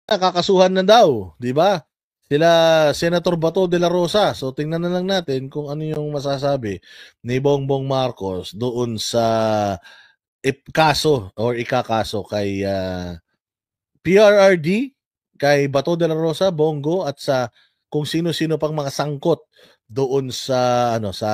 nakakasuhan na daw, 'di ba? Sila Senator Bato de la Rosa. So tingnan na lang natin kung ano yung masasabi ni Bongbong Marcos doon sa kaso or ikakaso kay PRRD, kay Bato de la Rosa, Bongo at sa kung sino-sino pang mga sangkot doon sa sa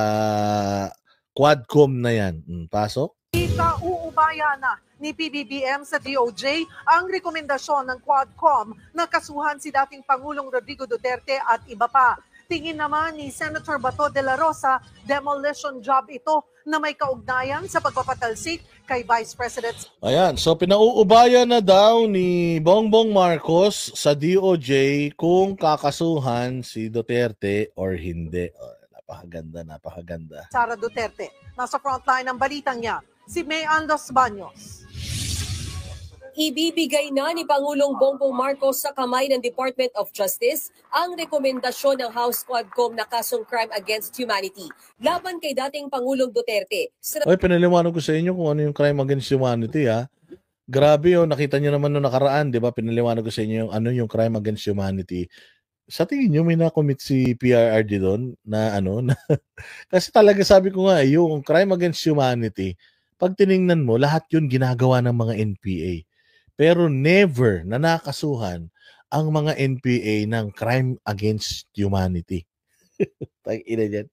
Quadcom na 'yan. Pasok. Ikauubaya na ni PBBM sa DOJ ang rekomendasyon ng Quadcom na kasuhan si dating Pangulong Rodrigo Duterte at iba pa. Tingin naman ni Senator Bato de la Rosa, demolition job ito na may kaugnayan sa pagpapatalsik kay Vice President. Ayan, so pinauubaya na daw ni Bongbong Marcos sa DOJ kung kakasuhan si Duterte or hindi. Oh, napakaganda. Sara Duterte, nasa frontline ng balitang niya, si Mayan Los Baños. Ibibigay na ni Pangulong Bongbong Marcos sa kamay ng Department of Justice ang rekomendasyon ng House Quadcom na kasong crime against humanity laban kay dating Pangulong Duterte. Oy, pinaliwanag ko sa inyo kung ano yung crime against humanity, ha. Grabe, nakita niyo naman noong nakaraan, 'di ba? Pinaliwanag ko sa inyo yung ano yung crime against humanity. Sa tingin niyo may na-commit si PRRD doon na na kasi talaga sabi ko nga, yung crime against humanity, pag tiningnan mo, lahat yun ginagawa ng mga NPA. Pero never na nakasuhan ang mga NPA ng crime against humanity. Tangina yan.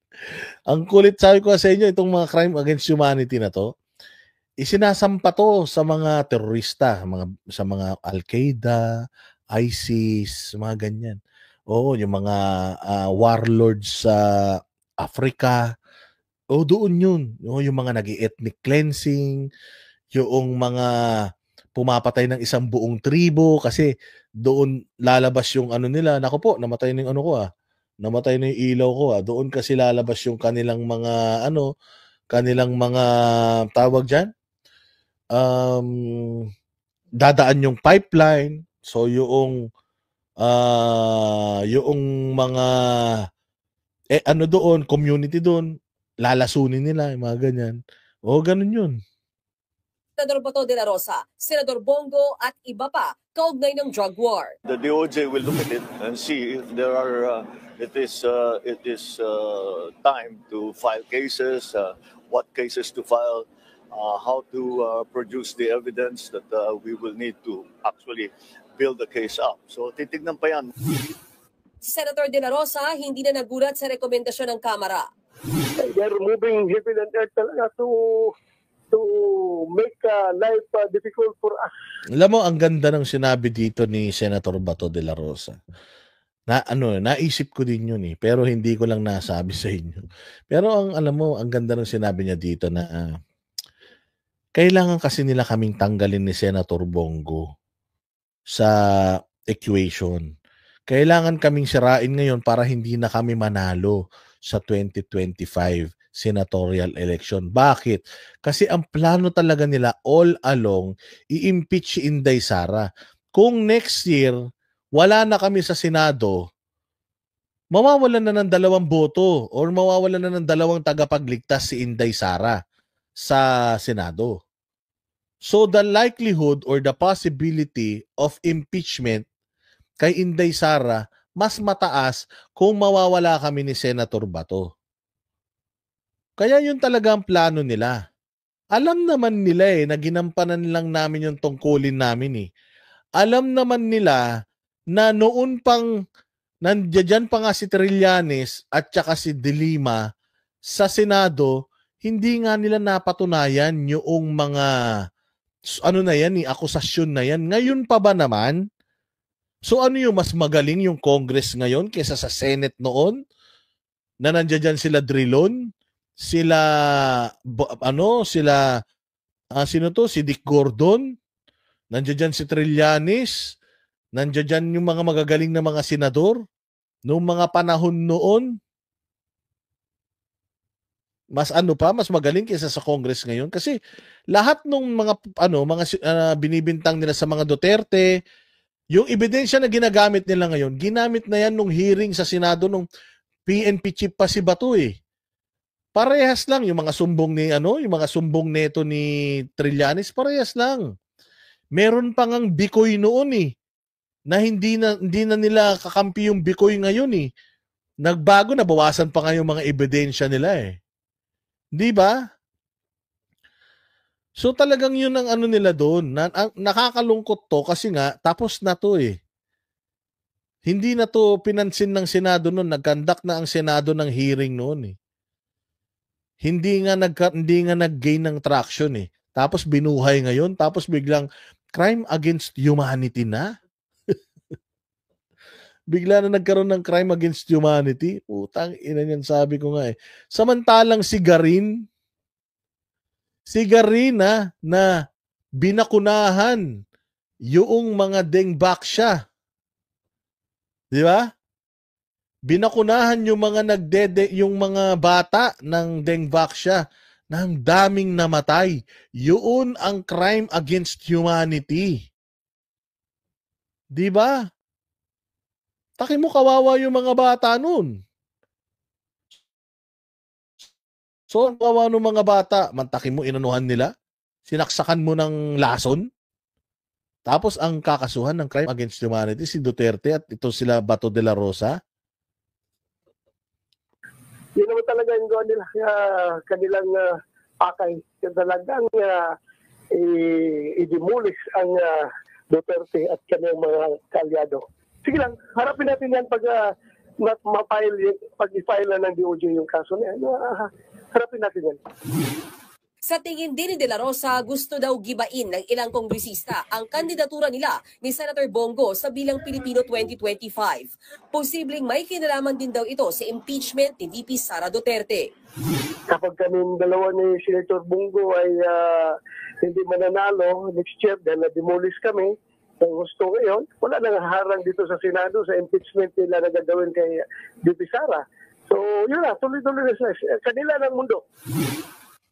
Ang kulit, sabi ko sa inyo, itong mga crime against humanity na to, isinasampa to sa mga terorista, sa mga Al-Qaeda, ISIS, mga ganyan. Oo, yung mga warlords sa Africa. O doon yun. O, yung mga nag-ethnic cleansing, yung mga pumapatay ng isang buong tribo kasi doon lalabas yung ano nila. Naku po, namatay na yung ano ko Namatay na yung ilaw ko Doon kasi lalabas yung kanilang mga kanilang mga tawag diyan. Dadaan yung pipeline. So yung mga doon, community doon, lalasunin nila, yung mga ganyan. Ganun yun. Senador Bato de la Rosa, Senador Bongo at iba pa kaugnay ng drug war. The DOJ will look at it and see if there are it is time to file cases, what cases to file, how to produce the evidence that we will need to actually build the case up. So titignan pa yan. Si Senator de la Rosa hindi na nagulat sa rekomendasyon ng Kamara. They're moving heaven and earth talaga to make life difficult for us. Alam mo, ang ganda ng sinabi dito ni Senator Bato de la Rosa. Naisip ko din yun pero hindi ko lang nasabi sa inyo. Pero alam mo, ang ganda ng sinabi niya dito na kailangan kasi nila kaming tanggalin ni Senator Bongo sa equation. Kailangan kaming sirain ngayon para hindi na kami manalo sa 2025 senatorial election. Bakit? Kasi ang plano talaga nila all along, i-impeach si Inday Sara. Kung next year, wala na kami sa Senado, mawawalan na ng 2 boto or mawawalan na ng 2 tagapagligtas si Inday Sara sa Senado. So the likelihood or the possibility of impeachment kay Inday Sara mas mataas kung mawawala kami ni Senator Bato. Kaya yun talaga ang plano nila. Alam naman nila na ginampanan lang namin yung tungkulin namin Alam naman nila na noon pang nandiyan pa nga si Trillanes at saka si De Lima sa Senado, hindi nga nila napatunayan yung mga akusasyon na yan. Ngayon pa ba naman? So ano yung mas magaling yung Congress ngayon kaysa sa Senate noon? Na nandiyan sila Drilon, sila si Dick Gordon, nandiyan si Trillanes, nandiyan yung mga magagaling na mga senador noong mga panahon noon. Mas mas magaling kaysa sa Congress ngayon kasi lahat ng mga binibintang nila sa mga Duterte, yung ebidensya na ginagamit nila ngayon, ginamit na yan nung hearing sa Senado nung PNP chief pa si Bato Parehas lang yung mga sumbong yung mga sumbong neto ni Trillanes, parehas lang. Meron pa ngang Bikoy noon na hindi na nila kakampi yung Bikoy ngayon eh. Nagbago na, bawasan pa nga yung mga ebidensya nila eh. 'Di ba? So talagang yun ang ano nila doon. Nakakalungkot to kasi nga tapos na to eh. Hindi na to pinansin ng Senado noon, nag-conduct na ang Senado ng hearing noon eh. Hindi nga nag-gain ng traction eh. Tapos binuhay ngayon, tapos biglang crime against humanity na. Bigla na nagkaroon ng crime against humanity. Putang ina niyan, sabi ko nga eh. Samantalang si Garin na binakunahan yung mga Dengbaksya. Di ba? Binakunahan yung mga yung mga bata ng Dengbaksya ng daming namatay. Yun ang crime against humanity. Di ba? Taki mo, kawawa yung mga bata nun. So, ang kawawa ng mga bata, mantaki mo, inanuhan nila, sinaksakan mo ng lason, tapos ang kakasuhan ng crime against humanity, si Duterte at ito sila Bato de la Rosa. Yun naman talaga yung gawin nila, kanilang pakay. Yung talagang i-demolish ang Duterte at kanyang mga kalyado. Sige lang, harapin natin yan pag i-file na ng DOJ yung kaso niya. Harapin natin yan. Sa tingin din ni De La Rosa, gusto daw gibain ng ilang kongresista ang kandidatura nila ni Senator Bongo sa bilang Pilipino 2025. Posibleng may kinalaman din daw ito sa impeachment ni VP Sara Duterte. Kapag kaming dalawa ni Senator Bongo ay hindi mananalo next year dahil na-demolish kami, ang gusto ngayon, wala nang harang dito sa Senado sa impeachment nila na gagawin kay VP Sara. So yun na, tuloy-tuloy na sila. Kanila ng mundo.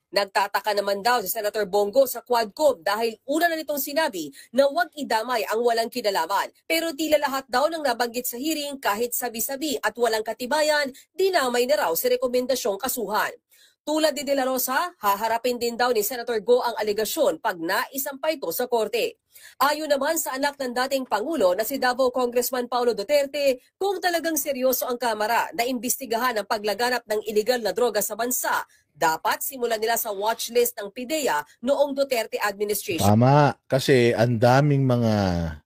Nagtataka naman daw si Senator Bongo sa Quadcom dahil una na nitong sinabi na huwag idamay ang walang kinalaman. Pero tila lahat daw ng nabanggit sa hearing kahit sabi-sabi at walang katibayan, dinamay na raw sa rekomendasyong kasuhan. Tulad ni De La Rosa, haharapin din daw ni Senator Go ang alegasyon pag naisampa ito sa korte. Ayon naman sa anak ng dating Pangulo na si Davao Congressman Paulo Duterte, kung talagang seryoso ang Kamara na imbestigahan ang paglaganap ng iligal na droga sa bansa, dapat simulan nila sa watchlist ng PIDEA noong Duterte administration. Tama, kasi ang daming mga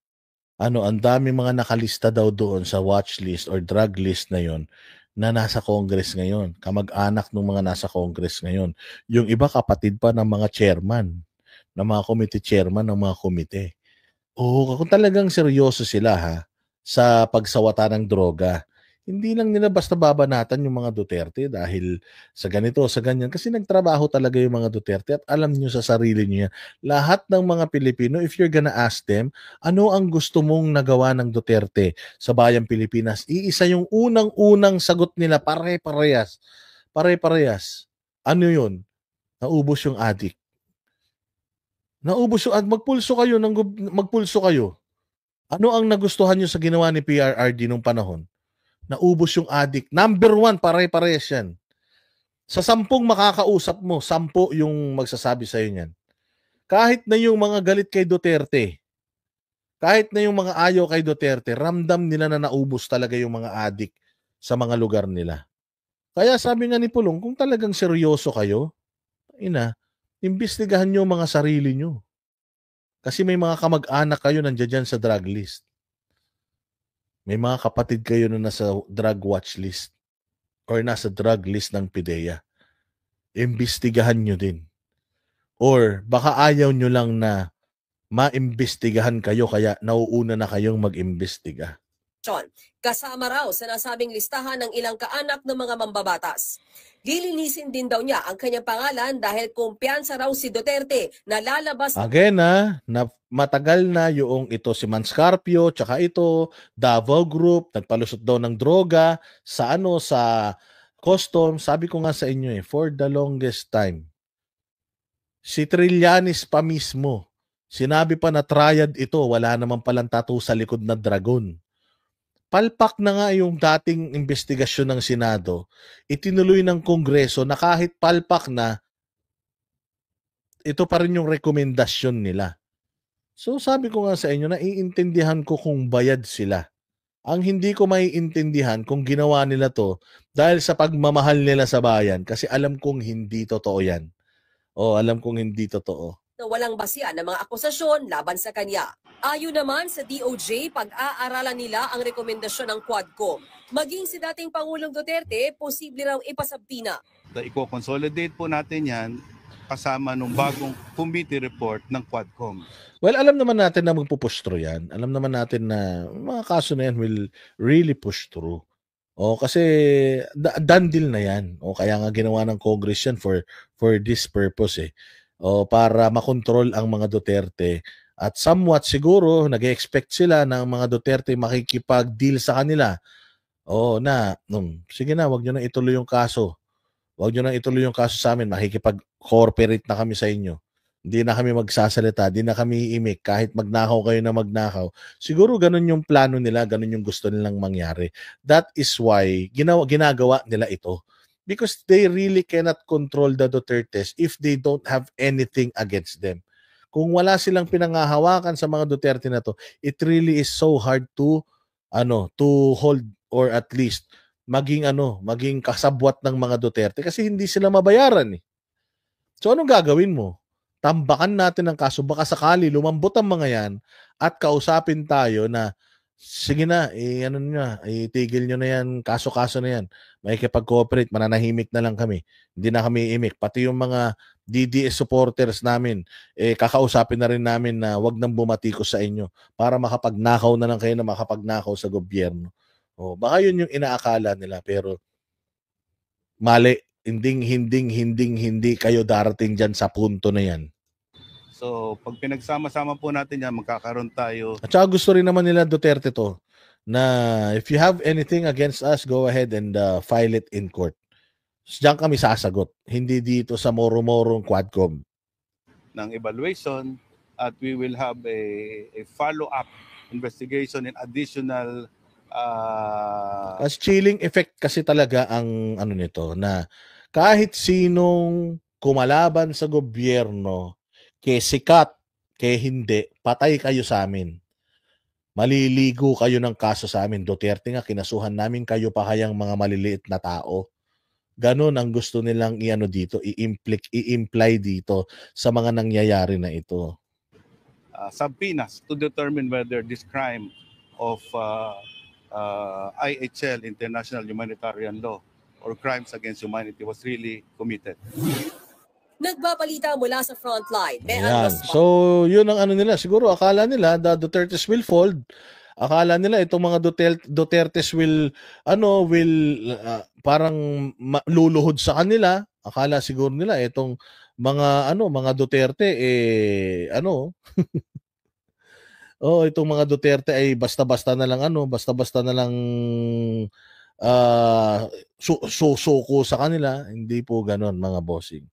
nakalista daw doon sa watchlist or drug list na yon na nasa Congress ngayon, kamag-anak ng mga nasa Congress ngayon. Yung iba kapatid pa ng mga chairman, ng mga committee chairman ng mga komite. Oo, kung talagang seryoso sila sa pagsawata ng droga, hindi lang nila basta babanatan yung mga Duterte dahil sa ganito, sa ganyan. Kasi nagtrabaho talaga yung mga Duterte at alam nyo sa sarili nyo yan. Lahat ng mga Pilipino, if you're gonna ask them, ano ang gusto mong nagawa ng Duterte sa bayang Pilipinas? Iisa yung unang-unang sagot nila, pare-parehas. Pare-parehas. Ano yun? Naubos yung adik. Naubos yung adik. Magpulso kayo. Ano ang nagustuhan nyo sa ginawa ni PRRD nung panahon? Naubos yung adik. Number 1, pare-parehas yan. Sa 10 makakausap mo, 10 yung magsasabi sa'yo niyan. Kahit na yung mga galit kay Duterte, kahit na yung mga ayaw kay Duterte, ramdam nila na naubos talaga yung mga adik sa mga lugar nila. Kaya sabi nga ni Pulong, kung talagang seryoso kayo, imbestigahan nyo mga sarili nyo. Kasi may mga kamag-anak kayo nandiyan sa drug list. May mga kapatid kayo na nasa drug watch list or nasa drug list ng PIDEA. Imbestigahan nyo din. Or baka ayaw nyo lang na maimbestigahan kayo kaya nauuna na kayong mag-imbestiga. Kasama raw sa nasabing listahan ng ilang kaanak ng mga mambabatas. Lilinisin din daw niya ang kanyang pangalan dahil kumpiyansa raw si Duterte na lalabas. Again na matagal na yung ito si Manscarpio, tsaka ito, Davao Group, nagpalusot daw ng droga sa custom. Sabi ko nga sa inyo for the longest time. Si Trillanes pa mismo, sinabi pa na triad ito, wala naman palang tattoo sa likod na dragon. Palpak na nga yung dating investigasyon ng Senado, itinuloy ng Kongreso na kahit palpak na, ito pa rin yung rekomendasyon nila. So sabi ko nga sa inyo, naiintindihan ko kung bayad sila. Ang hindi ko maiintindihan kung ginawa nila 'to dahil sa pagmamahal nila sa bayan kasi alam kong hindi totoo 'yan. Alam kong hindi totoo. Na walang basihan ng mga akusasyon laban sa kanya. Ayon naman sa DOJ, pag-aaralan nila ang rekomendasyon ng Quadcom. Maging si dating Pangulong Duterte, posible raw ipasabpina. Iko-consolidate po natin yan kasama nung bagong committee report ng Quadcom. Well, alam naman natin na magpupush through yan. Alam naman natin na mga kaso na yan will really push through. Kasi done deal na yan. Kaya nga ginawa ng Congress yan for this purpose eh. Para makontrol ang mga Duterte. At somewhat siguro, nag-expect sila na ang mga Duterte makikipag-deal sa kanila. Sige na, wag nyo na ituloy yung kaso. Wag nyo na ituloy yung kaso sa amin. Makikipag-cooperate na kami sa inyo. Hindi na kami magsasalita, hindi na kami iimik. Kahit magnakaw kayo na magnakaw. Siguro ganun yung plano nila, ganun yung gusto nilang mangyari. That is why ginagawa nila ito. Because they really cannot control the Dutertes if they don't have anything against them. Kung wala silang pinangahawakan sa mga Duterte na to, it really is so hard to hold or at least maging kasabwat ng mga Duterte kasi hindi sila mabayaran eh. So anong gagawin mo? Tambakan natin ang kaso, baka sakali lumambot ang mga yan at kausapin tayo na sige na, itigil nyo na yan, kaso-kaso na yan. Makikipag-cooperate, mananahimik na lang kami. Hindi na kami imik. Pati yung mga DDS supporters namin, kakausapin na rin namin na wag nang bumatikos sa inyo para makapagnakaw na lang kayo na makapagnakaw sa gobyerno. Baka yun yung inaakala nila pero mali. Hindi kayo darating dyan sa punto na yan. So, pag pinagsama-sama po natin yan, magkakaroon tayo. At saka gusto rin naman nila Duterte to na if you have anything against us, go ahead and file it in court. Diyan kami sasagot. Hindi dito sa moro-morong Quadcom. Ng evaluation at we will have a follow-up investigation and additional As chilling effect kasi talaga ang nito na kahit sinong kumalaban sa gobyerno, kay sikat, kay hindi, patay kayo sa amin. Maliligo kayo ng kaso sa amin. Duterte nga, kinasuhan namin kayo pa kayang mga maliliit na tao. Ganon ang gusto nilang i-imply dito sa mga nangyayari na ito. Subpoenas to determine whether this crime of IHL, International Humanitarian Law, or crimes against humanity was really committed. Nagbabalita mula sa frontline. Ayan. So, yun ang nila. Siguro, akala nila the Dutertes will fold. Akala nila itong mga Dutertes will parang luluhod sa kanila. Akala siguro nila itong mga Duterte itong mga Duterte ay basta-basta na lang susuko sa kanila. Hindi po ganoon mga bossing.